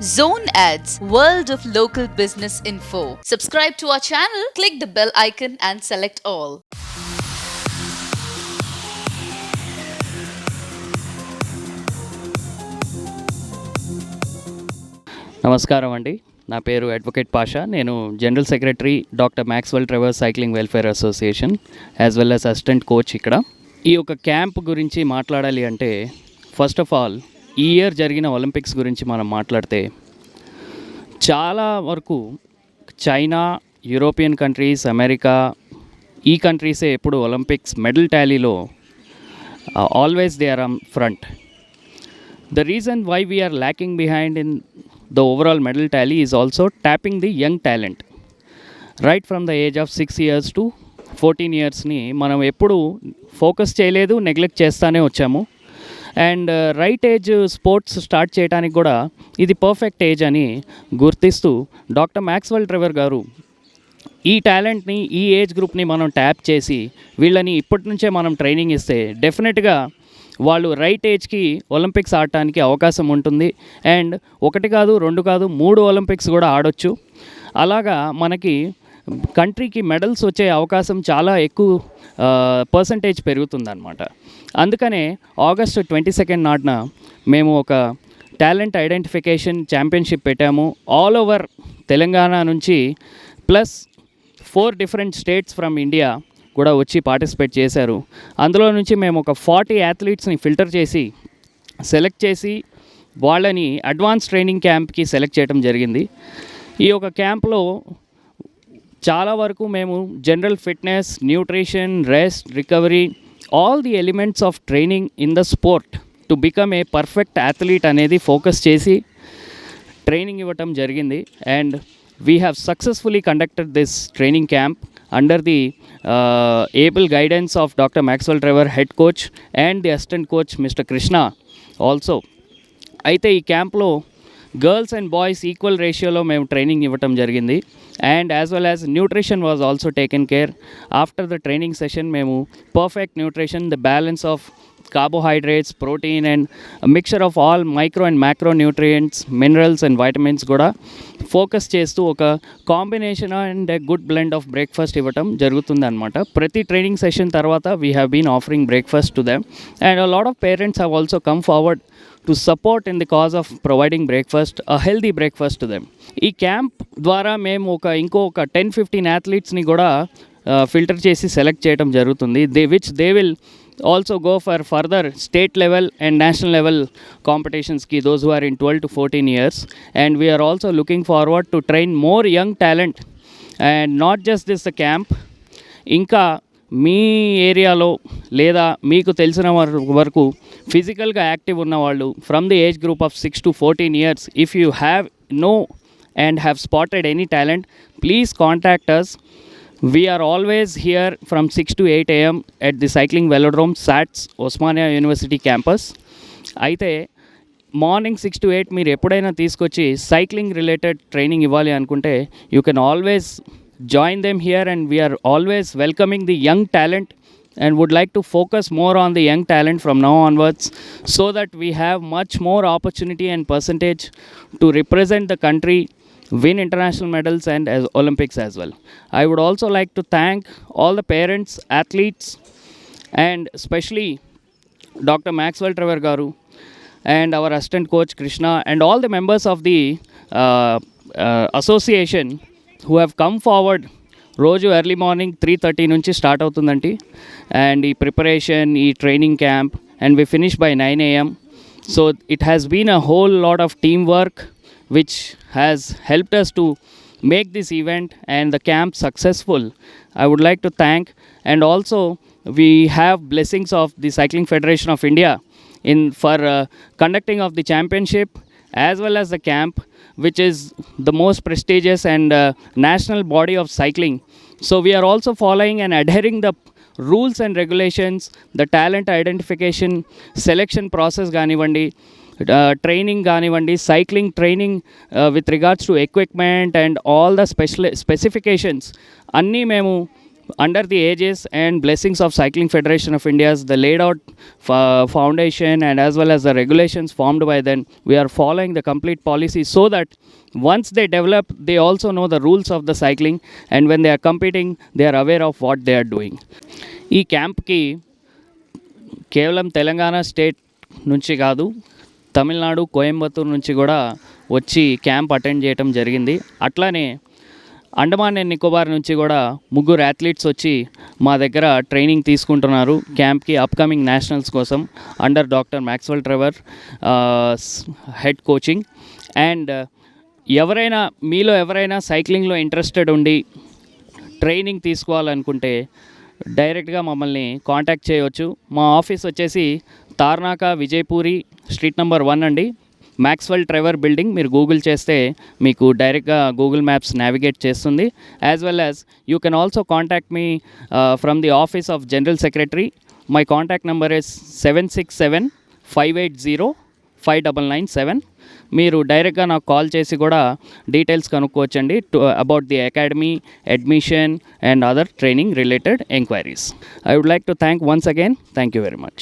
Zone Ads, World of Local Business Info. Subscribe to our channel, click the bell icon and select all. నమస్కారం అండి. నా పేరు advocate Pasha. నేను general secretary doctor Maxwell Travers cycling welfare association as well as assistant coach ఇక్కడ. ఈ యొక్క camp గురించి మాట్లాడాలి అంటే ఫస్ట్ ఆఫ్ ఆల్ ఈ ఇయర్ జరిగిన ఒలింపిక్స్ గురించి మనం మాట్లాడితే చాలా వరకు చైనా, యూరోపియన్ కంట్రీస్, అమెరికా ఈ కంట్రీసే ఎప్పుడు ఒలింపిక్స్ మెడల్ టాలీలో always they are front. The reason why we are lacking behind in the overall medal tally is also tapping the young talent. Right from the age of 6 years to 14 yearsని మనం ఎప్పుడు focus చేయలేదు, neglect చేస్తూనే వచ్చాము. And right age sports start చేయడానికి కూడా ఇది perfect age అని గుర్తిస్తూ డాక్టర్ మ్యాక్స్వెల్ ట్రెవర్ గారు ఈ టాలెంట్ని, ఈ ఏజ్ గ్రూప్ని మనం ట్యాప్ చేసి వీళ్ళని ఇప్పటి నుంచే మనం ట్రైనింగ్ ఇస్తే డెఫినెట్గా వాళ్ళు రైట్ ఏజ్కి ఒలింపిక్స్ ఆడటానికి అవకాశం ఉంటుంది. అండ్ ఒకటి కాదు, రెండు కాదు, 3 ఒలింపిక్స్ కూడా ఆడొచ్చు. అలాగా మనకి కంట్రీకి మెడల్స్ వచ్చే అవకాశం చాలా ఎక్కువ పర్సంటేజ్ పెరుగుతుందన్నమాట. అందుకనే August 22 నాటిన మేము ఒక టాలెంట్ ఐడెంటిఫికేషన్ ఛాంపియన్షిప్ పెట్టాము. ఆల్ ఓవర్ తెలంగాణ నుంచి plus 4 different states from India కూడా వచ్చి పార్టిసిపేట్ చేశారు. అందులో నుంచి మేము ఒక 40 అథ్లీట్స్ని ఫిల్టర్ చేసి సెలెక్ట్ చేసి వాళ్ళని అడ్వాన్స్ ట్రైనింగ్ క్యాంప్కి సెలెక్ట్ చేయడం జరిగింది. ఈ యొక్క క్యాంప్లో చాలా వరకు మేము general fitness, nutrition, rest, recovery, all the elements of training in the sport to become a perfect athlete అనేది ఫోకస్ చేసి ట్రైనింగ్ ఇవ్వటం జరిగింది. And we have successfully conducted this training camp under the able guidance of Dr. Maxwell Trevor, head coach, and the assistant coach Mr. Krishna also. అయితే ఈ క్యాంప్లో girls and boys equal రేషియోలో మేము training ఇవ్వటం జరిగింది. And as well as nutrition was also taken care. After the training session మేము perfect nutrition, the balance of carbohydrates, protein and mixture of all micro and macro nutrients, minerals and vitamins కూడా focus చేస్తూ ఒక combination and good blend of breakfast ఇవ్వటం జరుగుతుంది అనమాట. ప్రతి training session తర్వాత we have been offering breakfast to them. And a lot of parents have also come forward to support in the cause of providing breakfast, a healthy breakfast to them. ఈ camp ద్వారా మేము ఇంకొక 10-15 అథ్లీట్స్ని కూడా filter చేసి select చేయడం జరుగుతుంది. They will also go for further state level and national level competitions ki those who are in 12 to 14 years. And we are also looking forward to train more young talent. And not just this the camp, ఇంకా మీ ఏరియాలో లేదా మీకు తెలిసిన వరకు ఫిజికల్గా active ఉన్నవాళ్ళు from the age group of 6 to 14 years, if you have know and have spotted any talent, please contact us. We are always here from 6 to 8 a.m. at the Cycling Velodrome, SATS, Osmania University campus. అయితే morning 6 to 8 మీరు ఎప్పుడైనా తీసుకొచ్చి cycling related training ఇవ్వాలి అనుకుంటే you can always join them here. And we're always welcoming the young talent and would like to focus more on the young talent from now onwards so that we have much more opportunity and percentage to represent the country, win international medals and as Olympics as well. I would also like to thank all the parents, athletes and especially Dr. Maxwell Trevor Garu and our assistant coach Krishna and all the members of the association who have come forward. రోజు early morning 3:30 నుంచి start అవుతుందండి. And ఈ preparation, ఈ training camp, and we finish by 9 a.m. So it has been a whole lot of team work which has helped us to make this event and the camp successful. I would like to thank, and also we have blessings of the Cycling Federation of India for conducting of the championship as well as the camp, which is the most prestigious and national body of cycling. So we are also following and adhering the rules and regulations, the talent identification selection process ganivandi, training కానివ్వండి, cycling training with regards to equipment and all the specifications అన్నీ మేము under the aegis and blessings of Cycling Federation of India's the laid out foundation and as well as the regulations formed by them, we are following the complete policy so that once they develop, they also know the rules of the cycling, and when they are competing, they are aware of what they are doing. ఈ క్యాంప్కి కేవలం Telangana state నుంచి కాదు, తమిళనాడు కోయంబత్తూరు నుంచి కూడా వచ్చి camp attend చేయడం జరిగింది. అట్లానే అండమాన్ అండ్ నికోబార్ నుంచి కూడా 3 అథ్లీట్స్ వచ్చి మా దగ్గర ట్రైనింగ్ తీసుకుంటున్నారు క్యాంప్కి అప్కమింగ్ నేషనల్స్ కోసం under doctor Maxwell Trevor head coaching. And మీలో ఎవరైనా సైక్లింగ్లో ఇంట్రెస్టెడ్ ఉండి ట్రైనింగ్ తీసుకోవాలనుకుంటే డైరెక్ట్గా మమ్మల్ని కాంటాక్ట్ చేయవచ్చు. మా ఆఫీస్ వచ్చేసి తార్నాక విజయపూరి స్ట్రీట్ నెంబర్ 1 అండి, మ్యాక్స్వెల్ ట్రెవర్ బిల్డింగ్. మీరు గూగుల్ చేస్తే మీకు డైరెక్ట్గా గూగుల్ మ్యాప్స్ నావిగేట్ చేస్తుంది. As well as you can also contact me from the office of general secretary. My contact number is 7675805997. మీరు డైరెక్ట్గా నాకు కాల్ చేసి కూడా డీటెయిల్స్ కనుక్కోవచ్చండి about the academy, admission and other training related enquiries. I would like to thank once again. Thank you very much.